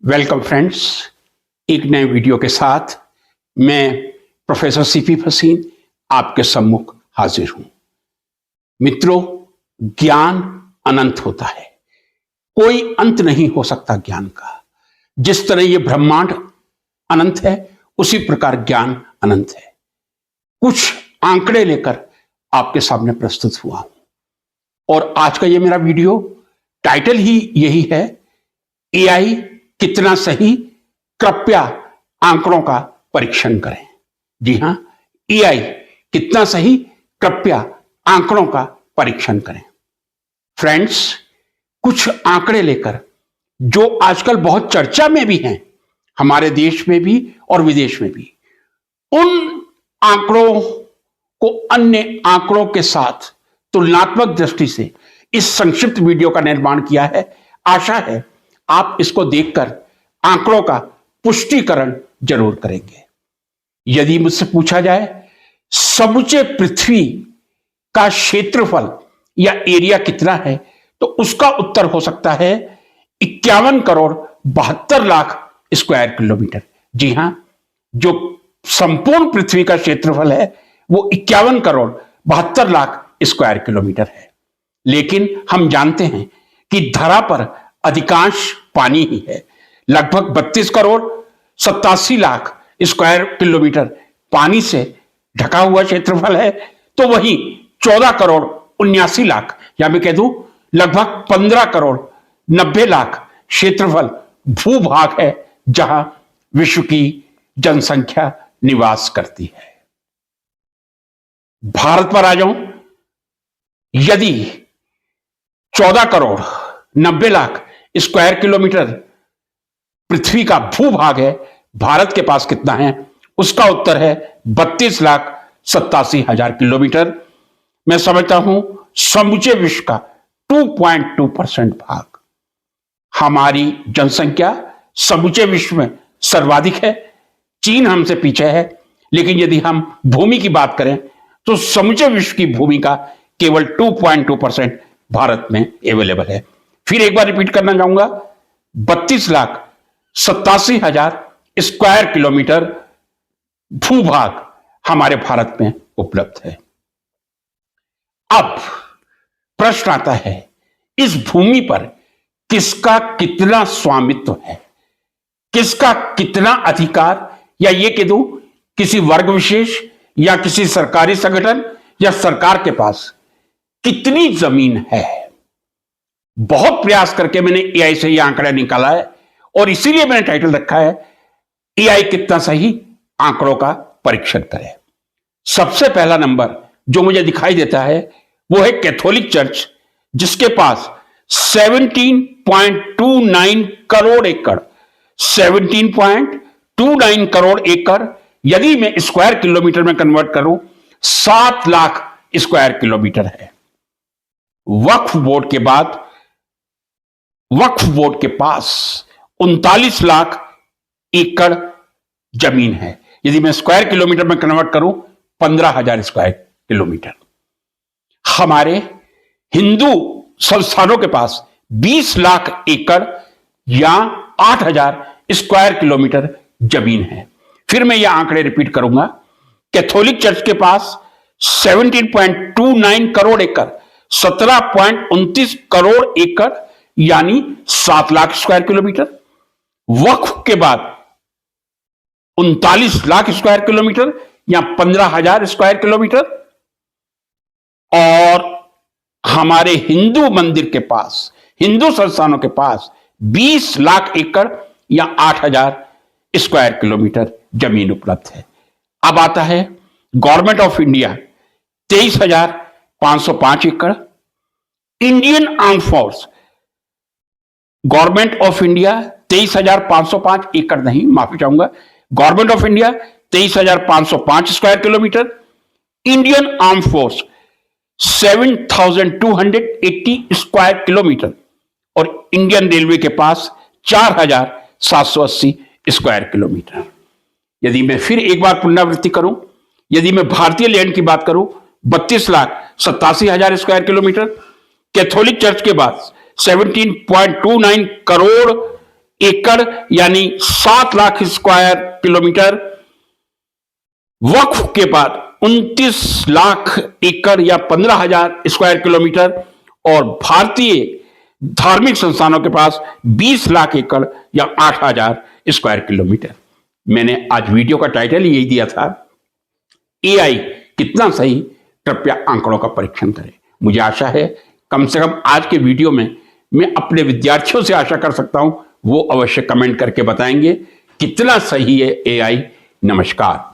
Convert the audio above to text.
Welcome friends, एक नए video के साथ मैं प्रोफेसर सीपी फसीन आपके सम्मुख हाजिर हूं। मित्रों, ज्ञान अनंत होता है, कोई अंत नहीं हो सकता ज्ञान का। जिस तरह ये ब्रह्मांड अनंत है, उसी प्रकार ज्ञान अनंत है। कुछ आंकड़े लेकर आपके सामने प्रस्तुत हुआ हूं और आज का ये मेरा वीडियो टाइटल ही यही है, एआई कितना सही, कृपया आंकड़ों का परीक्षण करें। जी हां, एआई कितना सही, कृपया आंकड़ों का परीक्षण करें। फ्रेंड्स, कुछ आंकड़े लेकर जो आजकल बहुत चर्चा में भी हैं, हमारे देश में भी और विदेश में भी, उन आंकड़ों को अन्य आंकड़ों के साथ तुलनात्मक दृष्टि से इस संक्षिप्त वीडियो का निर्माण किया है। आशा है आप इसको देखकर आंकड़ों का पुष्टिकरण जरूर करेंगे। यदि मुझसे पूछा जाए समूचे पृथ्वी का क्षेत्रफल या एरिया कितना है, तो उसका उत्तर हो सकता है 51 करोड़ 72 लाख स्क्वायर किलोमीटर। जी हां, जो संपूर्ण पृथ्वी का क्षेत्रफल है वो 51 करोड़ 72 लाख स्क्वायर किलोमीटर है। लेकिन हम जानते हैं कि धरा पर अधिकांश पानी ही है। लगभग 32 करोड़ 87 लाख स्क्वायर किलोमीटर पानी से ढका हुआ क्षेत्रफल है, तो वहीं 14 करोड़ 79 लाख या मैं कह दूं लगभग 15 करोड़ 90 लाख क्षेत्रफल भूभाग है, जहां विश्व की जनसंख्या निवास करती है। भारत पर आ जाऊं, यदि 14 करोड़ 90 लाख स्क्वायर किलोमीटर पृथ्वी का भूभाग है, भारत के पास कितना है? उसका उत्तर है 32,87,000 किलोमीटर। मैं समझता हूं समूचे विश्व का 2.2% भाग। हमारी जनसंख्या समूचे विश्व में सर्वाधिक है, चीन हमसे पीछे है। लेकिन यदि हम भूमि की बात करें तो समूचे विश्व की भूमि का केवल 2.2% भारत में अवेलेबल है। फिर एक बार रिपीट करना चाहूंगा, 32,87,000 स्क्वायर किलोमीटर भूभाग हमारे भारत में उपलब्ध है। अब प्रश्न आता है, इस भूमि पर किसका कितना स्वामित्व है, किसका कितना अधिकार, या ये कह दूं किसी वर्ग विशेष या किसी सरकारी संगठन या सरकार के पास कितनी जमीन है। बहुत प्रयास करके मैंने एआई से यह आंकड़ा निकाला है और इसीलिए मैंने टाइटल रखा है, एआई कितना सही, आंकड़ों का परीक्षण करें। सबसे पहला नंबर जो मुझे दिखाई देता है वो है कैथोलिक चर्च, जिसके पास 17.29 करोड़ एकड़, 17.29 करोड़ एकड़, यदि मैं स्क्वायर किलोमीटर में कन्वर्ट करूं 7 लाख स्क्वायर किलोमीटर है। वक्फ बोर्ड के पास 39 लाख एकड़ जमीन है। यदि मैं स्क्वायर किलोमीटर में कन्वर्ट करूं 15,000 स्क्वायर किलोमीटर। हमारे हिंदू संस्थानों के पास 20 लाख एकड़ या 8,000 स्क्वायर किलोमीटर जमीन है। फिर मैं यह आंकड़े रिपीट करूंगा, कैथोलिक चर्च के पास 17.29 करोड़ एकड़, 17.29 करोड़ एकड़ यानी 7 लाख स्क्वायर किलोमीटर। वक्फ के बाद 39 लाख स्क्वायर किलोमीटर या 15,000 स्क्वायर किलोमीटर। और हमारे हिंदू मंदिर के पास, हिंदू संस्थानों के पास 20 लाख एकड़ या 8,000 स्क्वायर किलोमीटर जमीन उपलब्ध है। अब आता है गवर्नमेंट ऑफ इंडिया, 23,505 एकड़। Indian arm force, government of India 23,505 एकड़ नहीं, माफी चाहूंगा, government of India 23,505 square kilometre. Indian arm force 7,280 square kilometre. और इंडियन रेलवे के पास 4,780 स्क्वायर किलोमीटर। यदि मैं फिर एक बार पुनरावृत्ति करूं, यदि मैं भारतीय लैंड की बात करूं 32,87,000 स्क्वायर किलोमीटर। कैथोलिक चर्च के बाद 17.29 करोड़ एकड़ यानी 7 लाख स्क्वायर किलोमीटर, वक्फ के बाद 29 लाख एकड़ या 15,000 स्क्वायर किलोमीटर, और भारतीय धार्मिक संस्थानों के पास 20 लाख एकड़ या 8,000 स्क्वायर किलोमीटर। मैंने आज वीडियो का टाइटल यही दिया था, एआई कितना सही, कृपया आंकड़ों का परीक्षण करें। मुझे आशा है कम से कम आज के वीडियो में मैं अपने विद्यार्थियों से आशा कर सकता हूं वो अवश्य कमेंट करके बताएंगे कितना सही है एआई। नमस्कार।